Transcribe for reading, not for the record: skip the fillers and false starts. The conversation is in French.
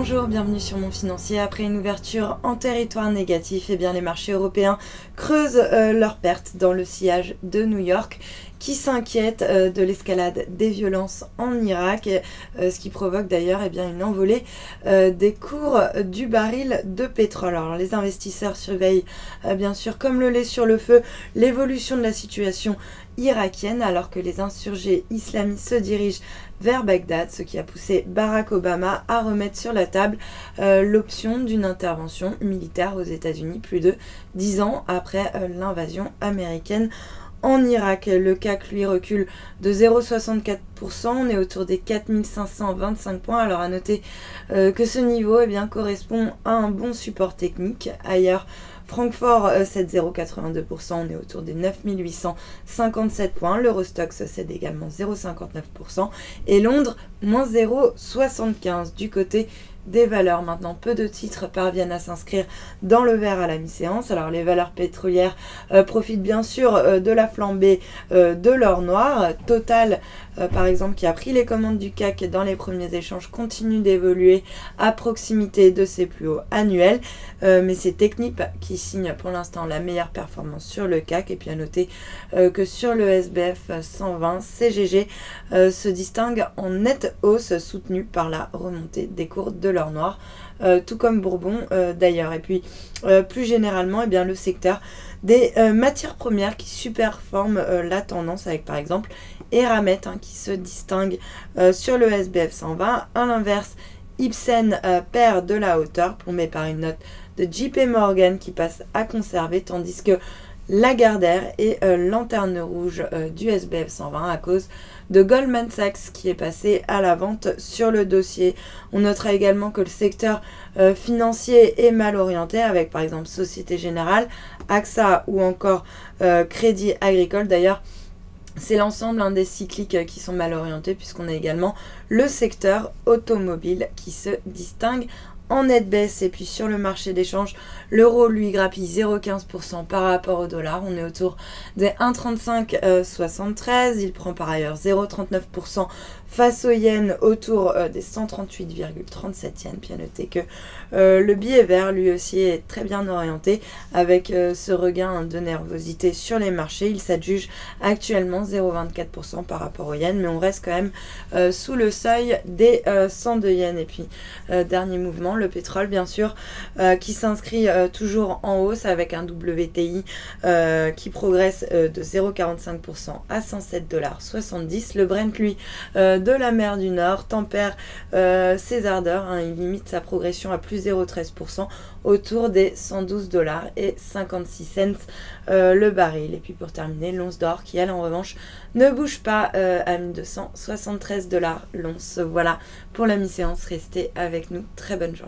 Bonjour, bienvenue sur Mon Financier. Après une ouverture en territoire négatif, eh bien les marchés européens creusent leurs pertes dans le sillage de New York, qui s'inquiète de l'escalade des violences en Irak, ce qui provoque d'ailleurs une envolée des cours du baril de pétrole. Alors les investisseurs surveillent bien sûr comme le lait sur le feu l'évolution de la situation irakienne, alors que les insurgés islamistes se dirigent vers Bagdad, ce qui a poussé Barack Obama à remettre sur la table l'option d'une intervention militaire aux États-Unis plus de 10 ans après l'invasion américaine en Irak. Le CAC lui recule de 0,64%, on est autour des 4525 points. Alors à noter que ce niveau correspond à un bon support technique. Ailleurs, Francfort cède 0,82%, on est autour des 9857 points. L'Eurostoxx cède également 0,59%. Et Londres, moins 0,75%. Du côté des valeurs, maintenant, peu de titres parviennent à s'inscrire dans le vert à la mi-séance. Alors les valeurs pétrolières profitent bien sûr de la flambée de l'or noir. Total, par exemple, qui a pris les commandes du CAC dans les premiers échanges, continue d'évoluer à proximité de ses plus hauts annuels. Mais c'est Technip qui signe pour l'instant la meilleure performance sur le CAC. Et puis à noter que sur le SBF 120, CGG se distingue en nette hausse, soutenue par la remontée des cours de l'or noir, tout comme Bourbon d'ailleurs. Et puis plus généralement, le secteur des matières premières qui superforme la tendance, avec par exemple Eramet qui se distingue sur le SBF 120. À l'inverse, Ipsen perd de la hauteur, plombé par une note de JP Morgan qui passe à conserver, tandis que Lagardère est lanterne rouge du SBF 120 à cause de Goldman Sachs qui est passé à la vente sur le dossier. On notera également que le secteur financier est mal orienté, avec par exemple Société Générale, AXA ou encore Crédit Agricole. D'ailleurs, c'est l'ensemble des cycliques qui sont mal orientés, puisqu'on a également le secteur automobile qui se distingue en nette baisse. Et puis sur le marché d'échange, l'euro lui grappille 0,15% par rapport au dollar. On est autour des 1,3573. Il prend par ailleurs 0,39% face au yen, autour des 138,37 yens. Puis à noter que le billet vert lui aussi est très bien orienté, avec ce regain de nervosité sur les marchés. Il s'adjuge actuellement 0,24% par rapport au yen, mais on reste quand même sous le seuil des 102 yens. Et puis dernier mouvement, le pétrole bien sûr qui s'inscrit toujours en hausse, avec un WTI qui progresse de 0,45% à 107,70 $. Le Brent lui de la mer du Nord tempère ses ardeurs, il limite sa progression à plus 0,13% autour des 112,56 $ le baril. Et puis pour terminer, l'once d'or qui elle en revanche ne bouge pas à 1273 $ l'once. Voilà pour la mi-séance, restez avec nous, très bonne journée.